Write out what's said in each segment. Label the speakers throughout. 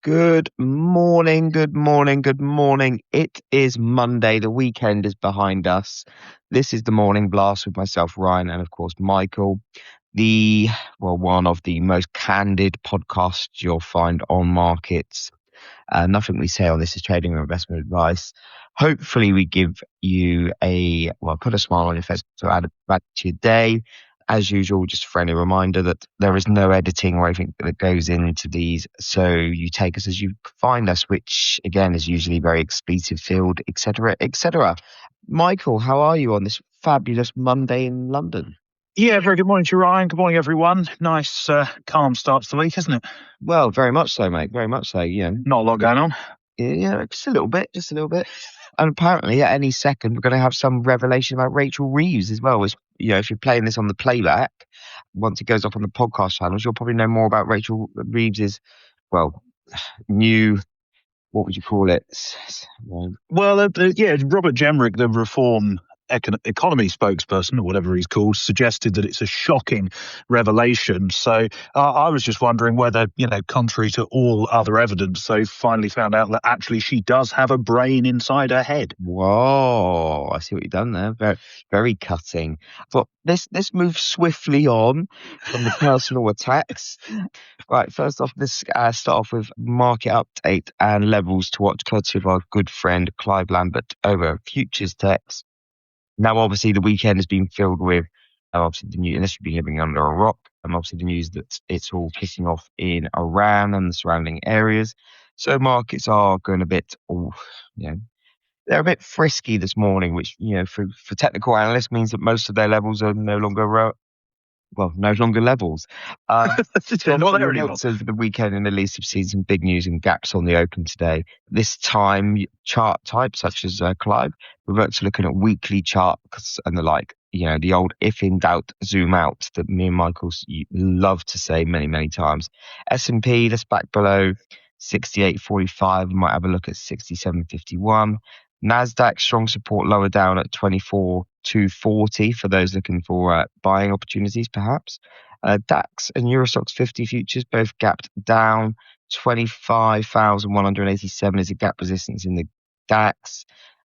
Speaker 1: Good morning, good morning, good morning. It is Monday. The weekend is behind us. This is the Morning Blast with myself, Ryan, and of course, Michael. One of the most candid podcasts you'll find on markets. Nothing we say on this is trading or investment advice. Hopefully we give you put a smile on your face to add back to your day. As usual, just a friendly reminder that there is no editing or anything that goes into these. So you take us as you find us, which again is usually very expletive filled, etc., etc. Michael, how are you on this fabulous Monday in London?
Speaker 2: Yeah, very good morning to you, Ryan. Good morning, everyone. Nice, calm start to the week, isn't it?
Speaker 1: Well, very much so, mate. Very much so.
Speaker 2: Not a lot going on.
Speaker 1: Yeah, just a little bit, And apparently, at any second, we're going to have some revelation about Rachel Reeves as well. As if you're playing this on the playback, once it goes off on the podcast channels, you'll probably know more about Rachel Reeves's, new. What would you call it?
Speaker 2: Well, Robert Jemrick, the Reform economy spokesperson, or whatever he's called, suggested that it's a shocking revelation. So I was just wondering whether, contrary to all other evidence, they finally found out that actually she does have a brain inside her head.
Speaker 1: Whoa, I see what you've done there. Very, very cutting. But let's move swiftly on from the personal attacks. Right, first off, let's start off with market update and levels to watch, courtesy of our good friend Clive Lambert over Futures Techs. Now, obviously, the weekend has been filled with obviously the news, unless you've been living under a rock, and obviously the news that it's all kicking off in Iran and the surrounding areas. So markets are going a bit, they're a bit frisky this morning, which for technical analysts means that most of their levels are no longer levels.
Speaker 2: They're not there anymore.
Speaker 1: Results over the weekend in the least have seen some big news and gaps on the open today. This time, chart types such as Clive, we're actually looking at weekly charts and the like. The old "if in doubt, zoom out" that me and Michael love to say many, many times. S&P, that's back below 68.45. We might have a look at 67.51. Nasdaq, strong support lower down at 24,240 for those looking for buying opportunities, perhaps. DAX and Eurostoxx 50 futures both gapped down. 25,187 is a gap resistance in the DAX,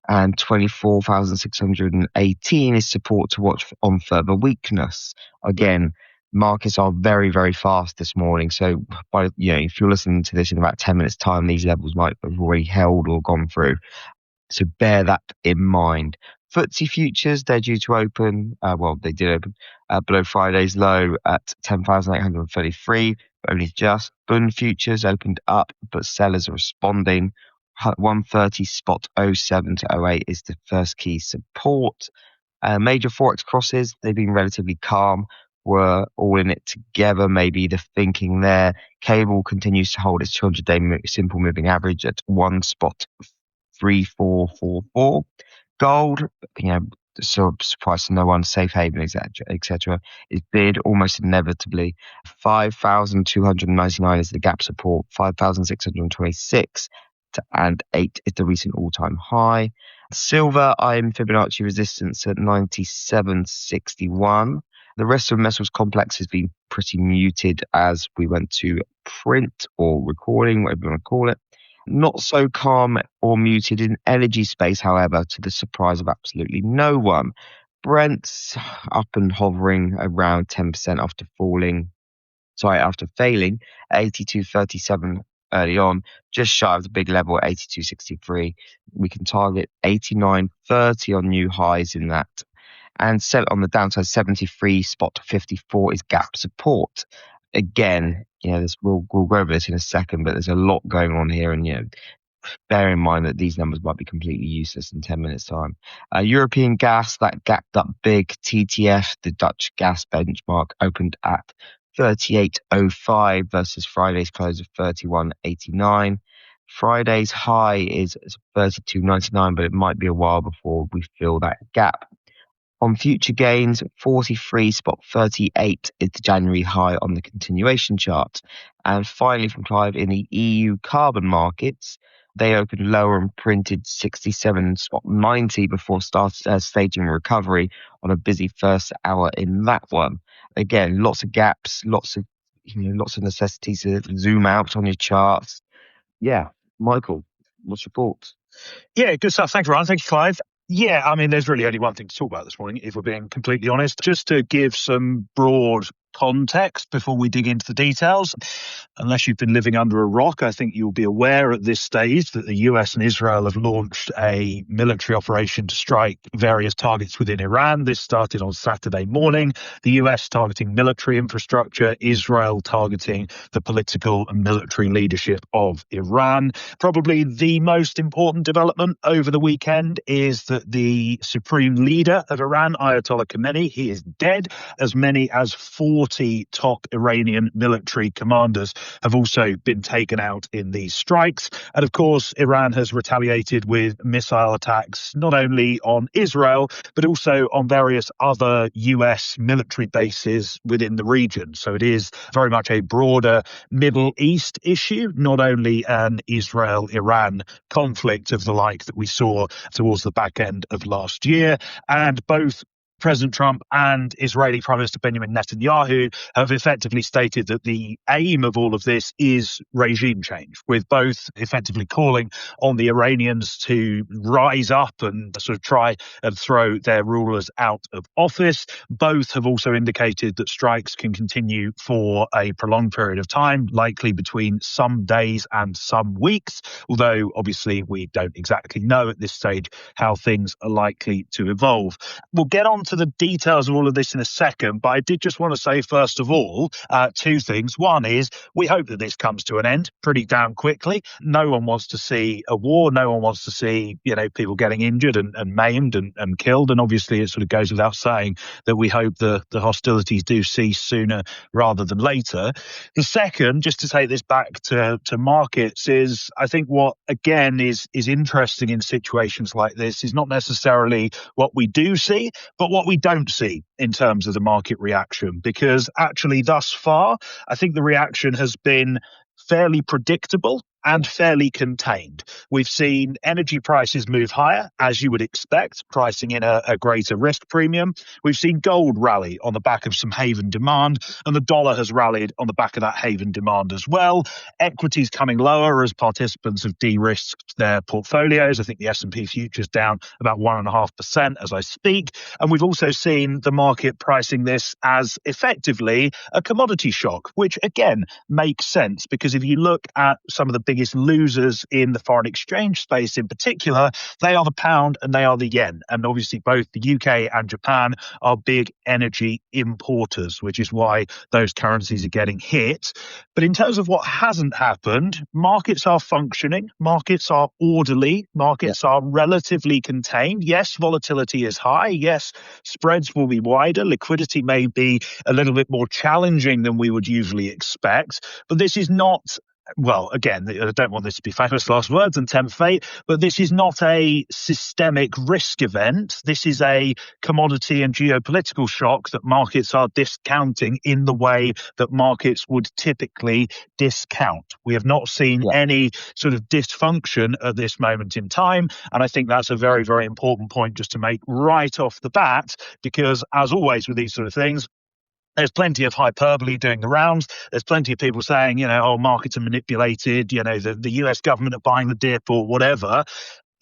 Speaker 1: and 24,618 is support to watch on further weakness. Again, markets are very, very fast this morning. So, if you're listening to this in about 10 minutes' time, these levels might have already held or gone through. So bear that in mind. FTSE futures, they're due to open, they did open below Friday's low at 10,833, but only just. Bund futures opened up, but sellers are responding. 130.07 to 08 is the first key support. Major Forex crosses, they've been relatively calm. We're all in it together, maybe the thinking there. Cable continues to hold its 200-day simple moving average at 1.3444. Gold, surprise to no one, safe haven, etc., is bid almost inevitably. 5,299 is the gap support. 5,626 and 8 is the recent all-time high. Silver, I'm Fibonacci resistance at 97.61. The rest of the metals complex has been pretty muted as we went to print or recording, whatever you want to call it. Not so calm or muted in energy space, however, to the surprise of absolutely no one. Brent's up and hovering around 10% after failing 82.37 early on, just shy of the big level at 82.63. We can target 89.30 on new highs in that. And set on the downside, 73.54 is gap support. Again, we'll go over this in a second, but there's a lot going on here, and bear in mind that these numbers might be completely useless in 10 minutes' time. European gas, that gapped up big. TTF, the Dutch gas benchmark, opened at 38.05 versus Friday's close of 31.89. Friday's high is 32.99, but it might be a while before we fill that gap. On future gains, 43.38 is the January high on the continuation chart. And finally from Clive, in the EU carbon markets, they opened lower and printed 67.90 before staging recovery on a busy first hour in that one. Again, lots of gaps, lots of necessities to zoom out on your charts. Yeah, Michael, what's your thoughts?
Speaker 2: Yeah, good stuff. Thanks, Ryan. Thank you, Clive. Yeah, I mean, there's really only one thing to talk about this morning, if we're being completely honest. Just to give some broad context before we dig into the details. Unless you've been living under a rock, I think you'll be aware at this stage that the US and Israel have launched a military operation to strike various targets within Iran. This started on Saturday morning. The US targeting military infrastructure, Israel targeting the political and military leadership of Iran. Probably the most important development over the weekend is that the supreme leader of Iran, Ayatollah Khamenei, he is dead. As many as 40 top Iranian military commanders have also been taken out in these strikes. And of course, Iran has retaliated with missile attacks, not only on Israel, but also on various other US military bases within the region. So it is very much a broader Middle East issue, not only an Israel-Iran conflict of the like that we saw towards the back end of last year. And both President Trump and Israeli Prime Minister Benjamin Netanyahu have effectively stated that the aim of all of this is regime change, with both effectively calling on the Iranians to rise up and sort of try and throw their rulers out of office. Both have also indicated that strikes can continue for a prolonged period of time, likely between some days and some weeks, although obviously we don't exactly know at this stage how things are likely to evolve. We'll get on to the details of all of this in a second, but I did just want to say, first of all, two things. One is we hope that this comes to an end pretty damn quickly. No one wants to see a war. No one wants to see, people getting injured and maimed and killed. And obviously, it sort of goes without saying that we hope the hostilities do cease sooner rather than later. The second, just to take this back to markets, is I think what, again, is interesting in situations like this is not necessarily what we do see, but what we don't see in terms of the market reaction. Because actually, thus far, I think the reaction has been fairly predictable and fairly contained. We've seen energy prices move higher, as you would expect, pricing in a greater risk premium. We've seen gold rally on the back of some haven demand, and the dollar has rallied on the back of that haven demand as well. Equities coming lower as participants have de-risked their portfolios. I think the S&P futures down about 1.5% as I speak. And we've also seen the market pricing this as effectively a commodity shock, which again makes sense, because if you look at some of the biggest losers in the foreign exchange space in particular, they are the pound and they are the yen. And obviously both the UK and Japan are big energy importers, which is why those currencies are getting hit. But in terms of what hasn't happened, markets are functioning, markets are orderly, markets are relatively contained. Yes, volatility is high. Yes, spreads will be wider. Liquidity may be a little bit more challenging than we would usually expect. But this is not, well, again, I don't want this to be famous last words and tempt fate, but this is not a systemic risk event. This is a commodity and geopolitical shock that markets are discounting in the way that markets would typically discount. We have not seen any sort of dysfunction at this moment in time. And I think that's a very, very important point just to make right off the bat, because as always with these sort of things, there's plenty of hyperbole doing the rounds. There's plenty of people saying, markets are manipulated, the US government are buying the dip or whatever.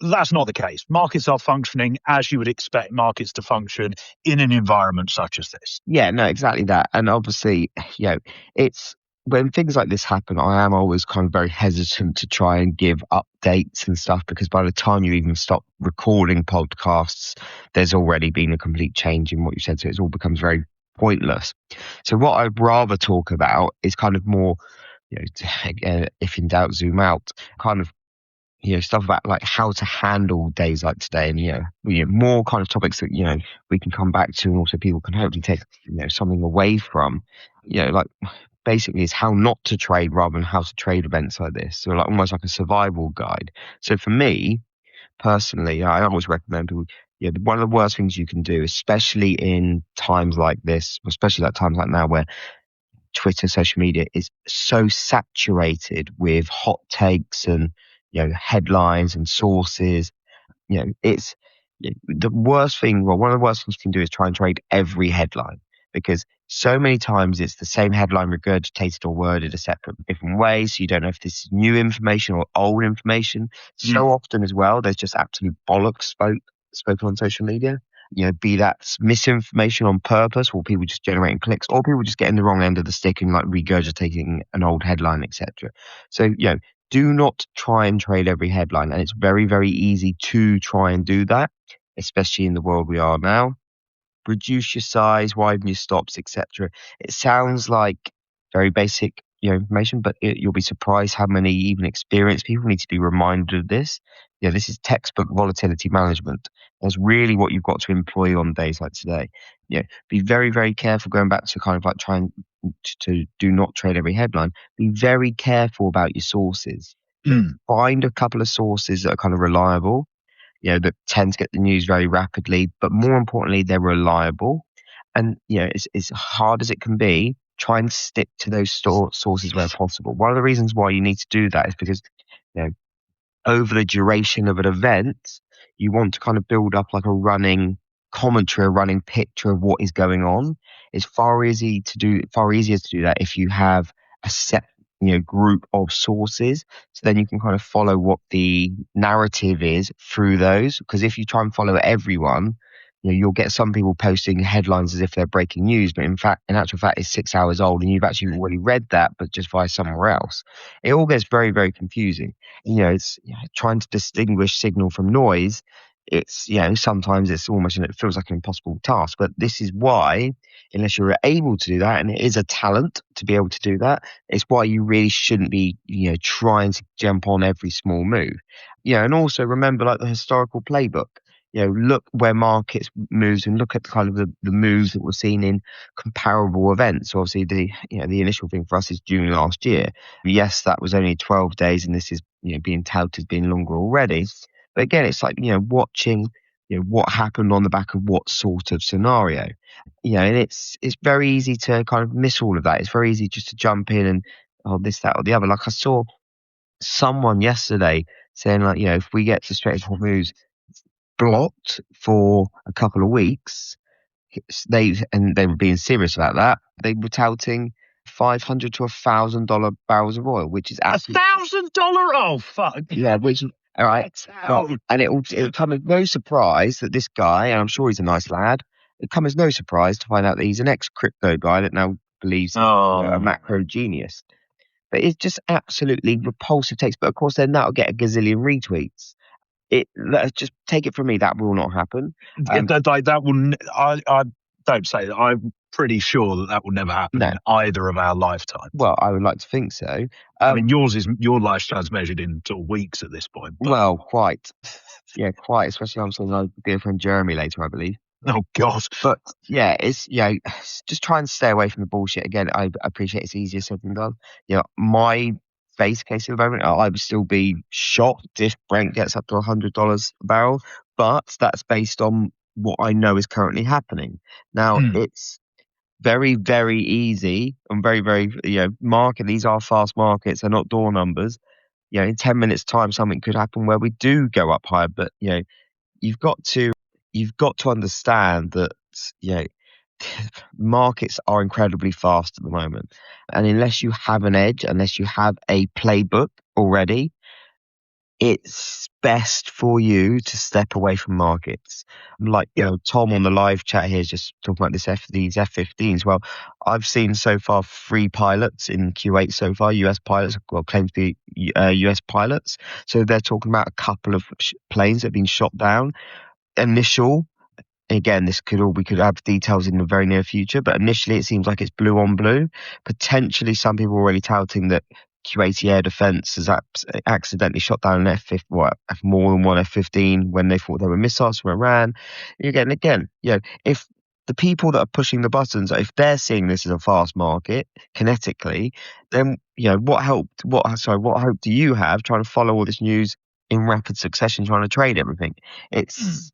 Speaker 2: That's not the case. Markets are functioning as you would expect markets to function in an environment such as this.
Speaker 1: Yeah, no, exactly that. And obviously, it's when things like this happen, I am always kind of very hesitant to try and give updates and stuff, because by the time you even stop recording podcasts, there's already been a complete change in what you said. So it all becomes very pointless. So what I'd rather talk about is kind of more, if in doubt, zoom out, kind of, stuff about like how to handle days like today, and more kind of topics that we can come back to, and also people can hopefully take something away from, like basically is how not to trade rather than how to trade events like this. So like almost like a survival guide. So for me personally, I always recommend people. One of the worst things you can do, especially in times like this, especially like times like now where Twitter, social media is so saturated with hot takes and headlines and sources. It's the worst thing. Well, one of the worst things you can do is try and trade every headline, because So many times it's the same headline regurgitated or worded a separate different way. So you don't know if this is new information or old information.
Speaker 2: Mm.
Speaker 1: So often as well, there's just absolute bollocks spoken on social media. Be that misinformation on purpose, or people just generating clicks, or people just getting the wrong end of the stick and like regurgitating an old headline, etc. So, do not try and trade every headline. And it's very, very easy to try and do that, especially in the world we are now. Reduce your size, widen your stops, etc. It sounds like very basic, information, but you'll be surprised how many even experienced people need to be reminded of this. This is textbook volatility management. That's really what you've got to employ on days like today. Be very, very careful. Going back to kind of like trying to do not trade every headline. Be very careful about your sources. Find a couple of sources that are kind of reliable, that tend to get the news very rapidly, but more importantly, they're reliable. And, as hard as it can be, try and stick to those sources where possible. One of the reasons why you need to do that is because, you know, over the duration of an event, you want to kind of build up like a running commentary, a running picture of what is going on. It's far easier to do that if you have a set, group of sources. So then you can kind of follow what the narrative is through those. Because if you try and follow everyone, you'll get some people posting headlines as if they're breaking news, but in actual fact, it's 6 hours old, and you've actually already read that, but just via somewhere else. It all gets very, very confusing. It's trying to distinguish signal from noise. It's sometimes it feels like an impossible task. But this is why, unless you're able to do that, and it is a talent to be able to do that, it's why you really shouldn't be trying to jump on every small move. And also remember, like, the historical playbook. Look where markets moves and look at kind of the moves that were seen in comparable events. So obviously, the initial thing for us is June last year. Yes, that was only 12 days, and this is being touted as being longer already. But again, it's like watching what happened on the back of what sort of scenario. And it's very easy to kind of miss all of that. It's very easy just to jump in and this, that, or the other. Like, I saw someone yesterday saying, like, if we get the Strait of Hormuz blocked for a couple of weeks, they were being serious about that. They were touting $500 to $1,000 barrels of oil, which is absolutely
Speaker 2: $1,000? Oh, fuck.
Speaker 1: yeah. Which all right, and it'll come as no surprise that this guy, and I'm sure he's a nice lad, it come as no surprise to find out that he's an ex crypto guy that now believes he's a macro genius. But it's just absolutely repulsive takes. But of course, then that'll get a gazillion retweets. Just take it from me, that will not happen.
Speaker 2: That will. I don't say that. I'm pretty sure that will never happen in either of our lifetimes.
Speaker 1: Well, I would like to think so.
Speaker 2: I mean, your lifespan's measured in sort of weeks at this point. But...
Speaker 1: Well, quite. Yeah, quite. Especially I'm seeing my dear friend Jeremy later, I believe.
Speaker 2: Oh God!
Speaker 1: But yeah, it's just try and stay away from the bullshit. Again, I appreciate it's easier said than done. My base case at the moment, I would still be shocked if Brent gets up to $100 a barrel, but that's based on what I know is currently happening. Now, it's very, very easy and very, very, these are fast markets, they're not door numbers. In 10 minutes time, something could happen where we do go up higher, but, you've got to understand that, markets are incredibly fast at the moment. And unless you have an edge, unless you have a playbook already, it's best for you to step away from markets. Like, Tom on the live chat here is just talking about these F-15s. Well, I've seen so far 3 pilots in Q8 so far, US pilots, claim to be US pilots. So they're talking about a couple of planes that have been shot down. Initial, again, we could have details in the very near future, but initially it seems like it's blue on blue. Potentially some people are already touting that Kuwaiti Air Defense has accidentally shot down an more than one F-15 when they thought they were missiles from Iran. Again, if the people that are pushing the buttons, if they're seeing this as a fast market kinetically, then what hope do you have trying to follow all this news in rapid succession, trying to trade everything? It's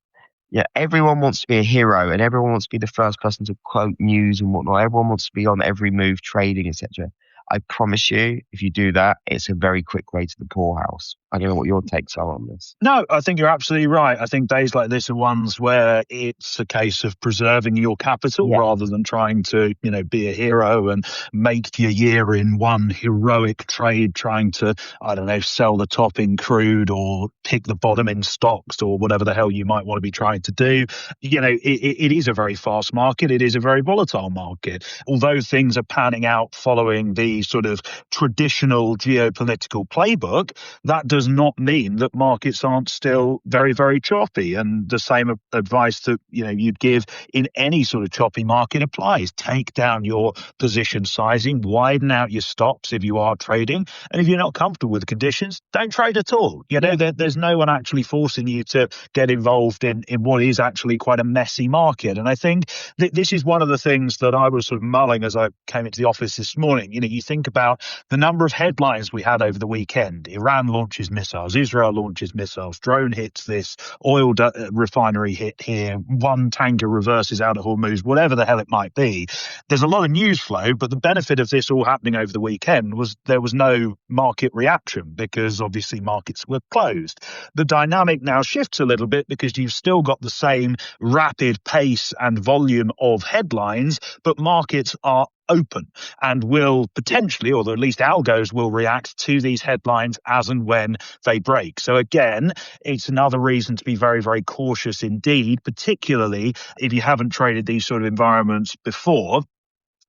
Speaker 1: everyone wants to be a hero, and everyone wants to be the first person to quote news and whatnot. Everyone wants to be on every move, trading, etc. I promise you, if you do that, it's a very quick way to the poorhouse. I don't know what your takes are on this.
Speaker 2: No, I think you're absolutely right. I think days like this are ones where it's a case of preserving your capital
Speaker 1: Yeah.
Speaker 2: rather than trying to, be a hero and make your year in one heroic trade, trying to, I don't know, sell the top in crude or pick the bottom in stocks or whatever the hell you might want to be trying to do. It is a very fast market. It is a very volatile market. Although things are panning out following the sort of traditional geopolitical playbook, that does not mean that markets aren't still very, very choppy. And the same advice that you'd give in any sort of choppy market applies. Take down your position sizing, widen out your stops if you are trading, and if you're not comfortable with the conditions, don't trade at all. There's no one actually forcing you to get involved in what is actually quite a messy market. And I think this is one of the things that I was sort of mulling as I came into the office this morning. You think about the number of headlines we had over the weekend. Iran launches missiles, Israel launches missiles, drone hits this, oil refinery hit here, one tanker reverses out of Hormuz, whatever the hell it might be. There's a lot of news flow, but the benefit of this all happening over the weekend was there was no market reaction because obviously markets were closed. The dynamic now shifts a little bit because you've still got the same rapid pace and volume of headlines, but markets are open and will potentially, or at least algos will react to these headlines as and when they break. So again, it's another reason to be very, very cautious indeed, particularly if you haven't traded these sort of environments before.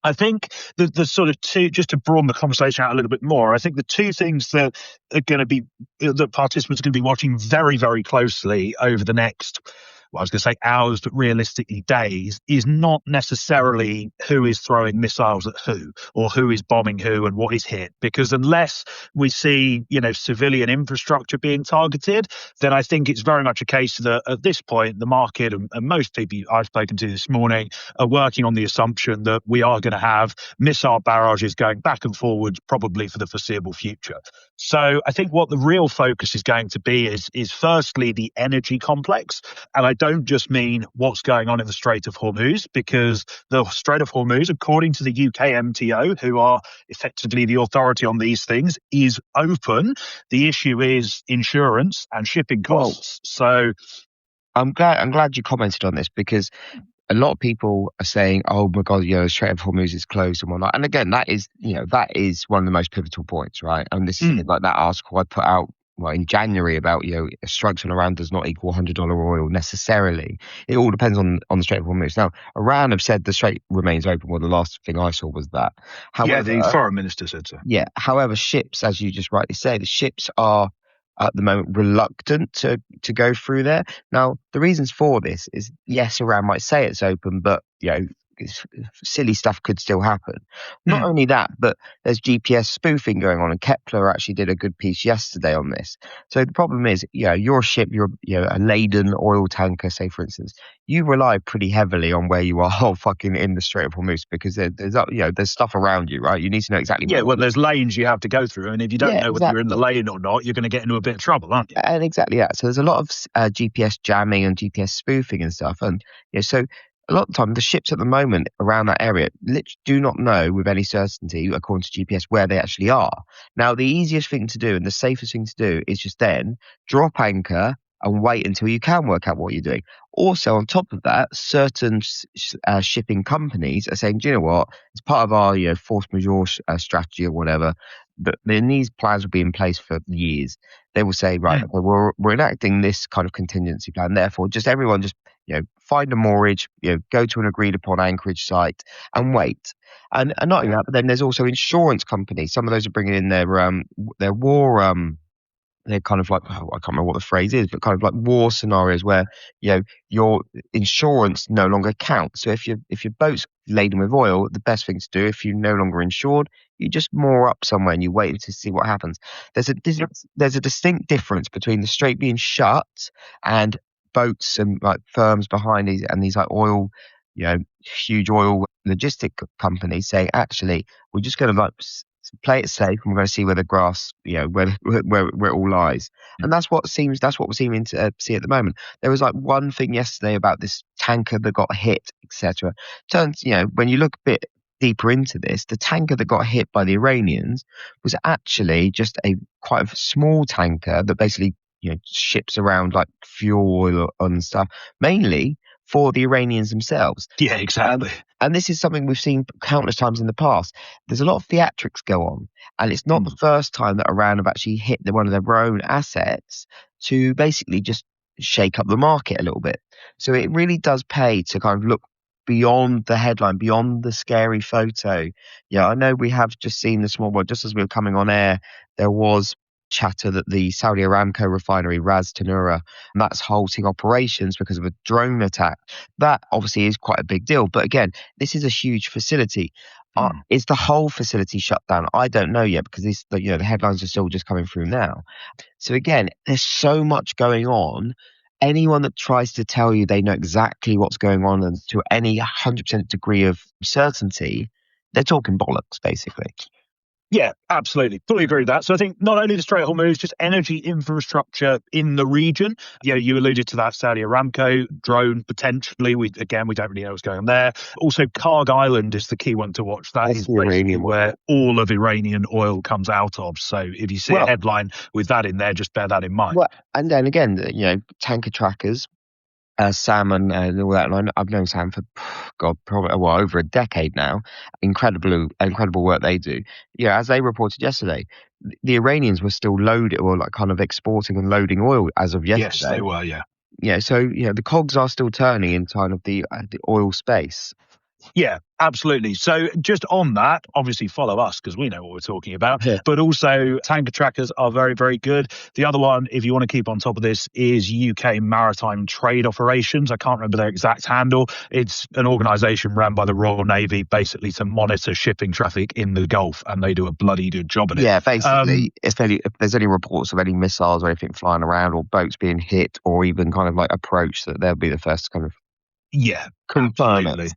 Speaker 2: I think the sort of two, just to broaden the conversation out a little bit more, I think the two things that are going to be, that participants are going to be watching very, very closely over the next, well, I was going to say hours, but realistically days, is not necessarily who is throwing missiles at who or who is bombing who and what is hit. Because unless we see, civilian infrastructure being targeted, then I think it's very much a case that at this point, the market and most people I've spoken to this morning are working on the assumption that we are going to have missile barrages going back and forwards probably for the foreseeable future. So I think what the real focus is going to be is firstly the energy complex. And I don't just mean what's going on in the Strait of Hormuz, because the Strait of Hormuz, according to the UK MTO, who are effectively the authority on these things, is open. The issue is insurance and shipping costs. So
Speaker 1: I'm glad you commented on this, because a lot of people are saying, "Oh my God, the Strait of Hormuz is closed and whatnot." And again, that is one of the most pivotal points, right? And this is like that article I put out in January about a strikes on Iran does not equal $100 oil necessarily. It all depends on the Strait of Hormuz. Now, Iran have said the strait remains open. Well, the last thing I saw was that.
Speaker 2: However, the foreign minister said so.
Speaker 1: Yeah. However, ships, as you just rightly say, the ships are at the moment reluctant to go through there. Now, the reasons for this is, yes, Iran might say it's open, but silly stuff could still happen. Not only that, but there's GPS spoofing going on, and Kepler actually did a good piece yesterday on this. So the problem is, your ship, you're a laden oil tanker, say for instance, you rely pretty heavily on where you are fucking in the Strait of Hormuz, because there's stuff around you, right? You need to know exactly.
Speaker 2: Yeah, well, there's lanes you have to go through, and if you don't know whether you're in the lane or not, you're going to get into a bit of trouble, aren't you?
Speaker 1: And exactly that. So there's a lot of GPS jamming and GPS spoofing and stuff, and so a lot of the time, the ships at the moment around that area literally do not know with any certainty, according to GPS, where they actually are. Now, the easiest thing to do and the safest thing to do is just then drop anchor and wait until you can work out what you're doing. Also, on top of that, certain shipping companies are saying, "Do you know what? It's part of our force majeure strategy or whatever." But then these plans will be in place for years. They will say, "Right, okay, we're enacting this kind of contingency plan. Therefore, everyone find a moorage, go to an agreed upon anchorage site and wait." And not only that, but then there's also insurance companies. Some of those are bringing in their war. They're kind of like, I can't remember what the phrase is, but kind of like war scenarios where your insurance no longer counts. So if your boat's laden with oil, the best thing to do, if you're no longer insured, you just moor up somewhere and you wait to see what happens. There's a distinct difference between the strait being shut and boats and like firms behind these like oil, huge oil logistic companies saying, actually, we're just going to play it safe, and we're going to see where the grass, where it all lies. And that's what we're seeming to see at the moment. There was like one thing yesterday about this tanker that got hit, etc. Turns, when you look a bit deeper into this, the tanker that got hit by the Iranians was actually just a quite a small tanker that basically, ships around like fuel oil and stuff, mainly for the Iranians themselves.
Speaker 2: Yeah, exactly.
Speaker 1: And this is something we've seen countless times in the past. There's a lot of theatrics go on, and it's not the first time that Iran have actually hit one of their own assets to basically just shake up the market a little bit. So it really does pay to kind of look beyond the headline, beyond the scary photo. Yeah, I know we have just seen this one, well, just as we were coming on air, there was chatter that the Saudi Aramco refinery Ras Tanura, and that's halting operations because of a drone attack. That obviously is quite a big deal. But again, this is a huge facility. Is the whole facility shut down? I don't know yet, because the headlines are still just coming through now. So again, there's so much going on. Anyone that tries to tell you they know exactly what's going on and to any 100% degree of certainty, they're talking bollocks, basically.
Speaker 2: Yeah, absolutely. Fully agree with that. So I think not only the Strait of Hormuz, just energy infrastructure in the region. You alluded to that Saudi Aramco drone potentially. We don't really know what's going on there. Also, Karg Island is the key one to watch. That's is basically where all of Iranian oil comes out of. So if you see a headline with that in there, just bear that in mind.
Speaker 1: Well, and then again, tanker trackers, Sam and all that. And I've known Sam for probably over a decade now. Incredible work they do. Yeah, as they reported yesterday, the Iranians were still loading, or like kind of exporting and loading oil as of yesterday.
Speaker 2: Yes, they were. Yeah.
Speaker 1: Yeah. So the cogs are still turning in kind of the oil space.
Speaker 2: Yeah, absolutely. So just on that, obviously follow us because we know what we're talking about. Yeah. But also tanker trackers are very, very good. The other one, if you want to keep on top of this, is UK Maritime Trade Operations. I can't remember their exact handle. It's an organisation run by the Royal Navy, basically to monitor shipping traffic in the Gulf, and they do a bloody good job at it.
Speaker 1: Yeah, basically, if there's any reports of any missiles or anything flying around or boats being hit or even kind of like approached, that they'll be the first to kind of confirm it.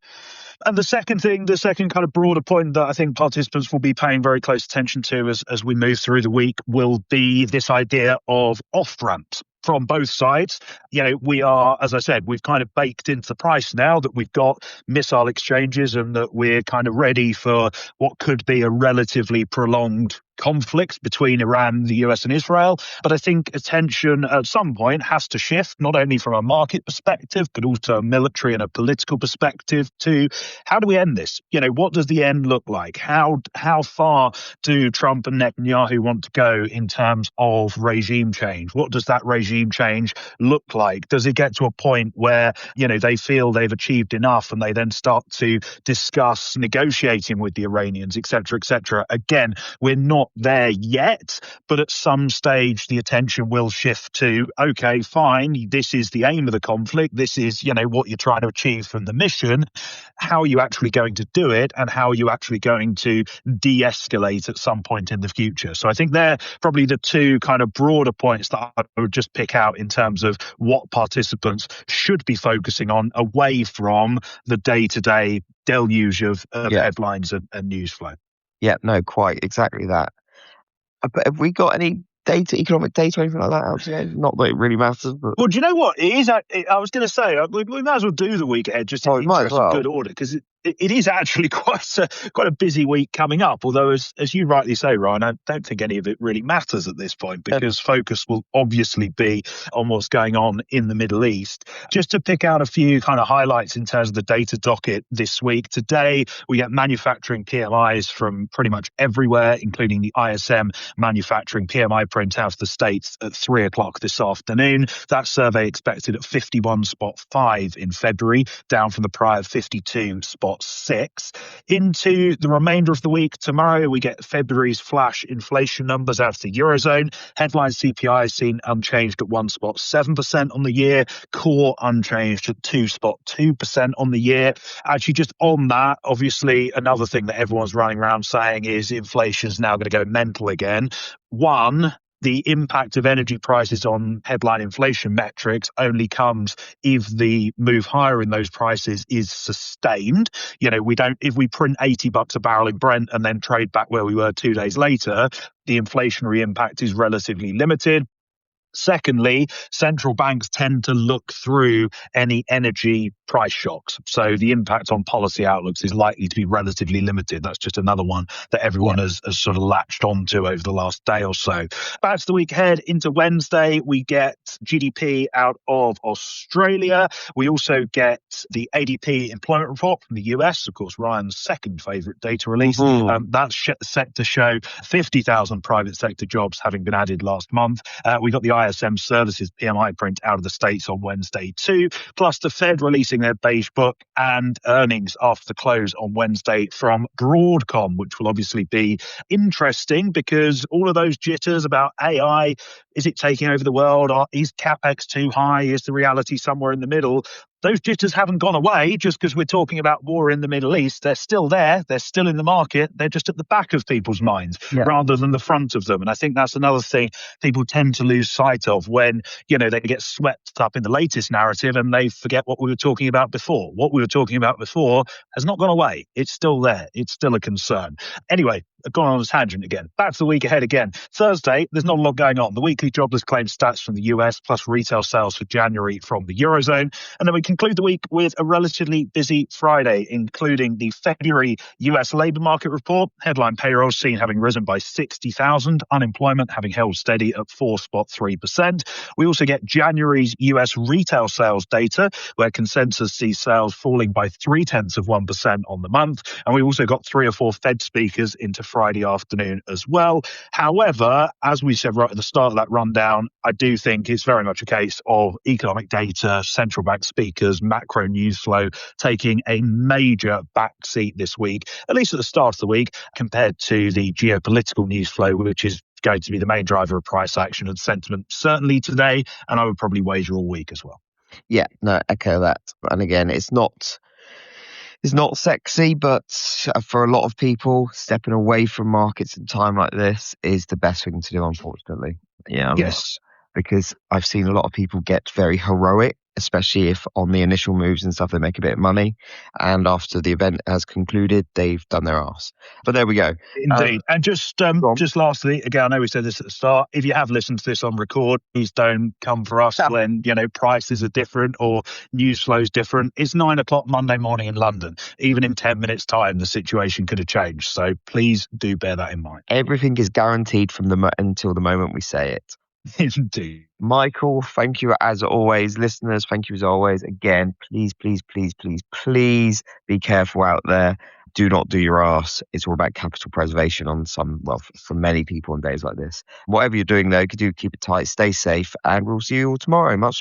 Speaker 2: And the second kind of broader point that I think participants will be paying very close attention to as we move through the week will be this idea of off-ramps from both sides. We are, as I said, we've kind of baked into the price now that we've got missile exchanges and that we're kind of ready for what could be a relatively prolonged conflict between Iran, the US and Israel. But I think attention at some point has to shift, not only from a market perspective, but also a military and a political perspective to how do we end this? What does the end look like? How far do Trump and Netanyahu want to go in terms of regime change? What does that regime change look like? Does it get to a point where, they feel they've achieved enough and they then start to discuss negotiating with the Iranians, et cetera, et cetera? Again, we're not there yet, but at some stage the attention will shift to, okay, fine, this is the aim of the conflict, this is what you're trying to achieve from the mission. How are you actually going to do it, and how are you actually going to de-escalate at some point in the future? So I think they're probably the two kind of broader points that I would just pick out in terms of what participants should be focusing on away from the day-to-day deluge of headlines and news flow.
Speaker 1: Yeah, no, quite exactly that. But have we got any economic data or anything like that out today? Not that it really matters. But...
Speaker 2: Well, do you know what? It is. I was going to say, we might as well do the week ahead just in the interest of good order, because it is actually quite a busy week coming up. Although, as you rightly say, Ryan, I don't think any of it really matters at this point, because focus will obviously be on what's going on in the Middle East. Just to pick out a few kind of highlights in terms of the data docket this week. Today, we get manufacturing PMIs from pretty much everywhere, including the ISM manufacturing PMI printout of the States at 3:00 this afternoon. That survey expected at 51.5 in February, down from the prior 52.6. Into the remainder of the week, tomorrow we get February's flash inflation numbers out of the Eurozone. Headline CPI is seen unchanged at 1.7% on the year, core unchanged at 2.2% on the year. Actually, just on that, obviously, another thing that everyone's running around saying is inflation's now going to go mental again. One, the impact of energy prices on headline inflation metrics only comes if the move higher in those prices is sustained. If we print $80 a barrel in Brent and then trade back where we were 2 days later, the inflationary impact is relatively limited. Secondly, central banks tend to look through any energy price shocks. So the impact on policy outlooks is likely to be relatively limited. That's just another one that everyone has sort of latched onto over the last day or so. Back to the week ahead into Wednesday, we get GDP out of Australia. We also get the ADP employment report from the US, of course, Ryan's second favourite data release. That's set to show 50,000 private sector jobs having been added last month. We got the ISM services PMI print out of the States on Wednesday too, plus the Fed releasing their beige book and earnings after the close on Wednesday from Broadcom, which will obviously be interesting because all of those jitters about AI, is it taking over the world? Is CapEx too high? Is the reality somewhere in the middle? Those jitters haven't gone away just because we're talking about war in the Middle East. They're still there. They're still in the market. They're just at the back of people's minds rather than the front of them. And I think that's another thing people tend to lose sight of when, they get swept up in the latest narrative and they forget what we were talking about before. What we were talking about before has not gone away. It's still there. It's still a concern. Anyway, I've gone on a tangent again. Back to the week ahead again. Thursday, there's not a lot going on. The weekly jobless claims stats from the US plus retail sales for January from the Eurozone. And then we conclude the week with a relatively busy Friday, including the February US labour market report, headline payroll seen having risen by 60,000, unemployment having held steady at 4.3%. We also get January's US retail sales data, where consensus sees sales falling by 0.3% on the month. And we also got 3 or 4 Fed speakers into Friday afternoon as well. However, as we said right at the start of that rundown, I do think it's very much a case of economic data, central bank speakers, macro news flow taking a major backseat this week, at least at the start of the week, compared to the geopolitical news flow, which is going to be the main driver of price action and sentiment, certainly today, and I would probably wager all week as well.
Speaker 1: Yeah, no, echo that. And again, it's not sexy, but for a lot of people, stepping away from markets in time like this is the best thing to do, unfortunately. Yeah.
Speaker 2: Yes.
Speaker 1: Because I've seen a lot of people get very heroic, especially if on the initial moves and stuff, they make a bit of money. And after the event has concluded, they've done their arse. But there we go.
Speaker 2: Indeed. And just lastly, again, I know we said this at the start, if you have listened to this on record, please don't come for us when, prices are different or news flows different. It's 9:00 Monday morning in London. Even in 10 minutes time, the situation could have changed. So please do bear that in mind.
Speaker 1: Everything is guaranteed until the moment we say it.
Speaker 2: Indeed.
Speaker 1: Michael, thank you as always. Listeners, thank you as always. Again, please, please, please, please, please be careful out there. Do not do your arse. It's all about capital preservation for many people on days like this. Whatever you're doing though, do keep it tight, stay safe, and we'll see you all tomorrow. Much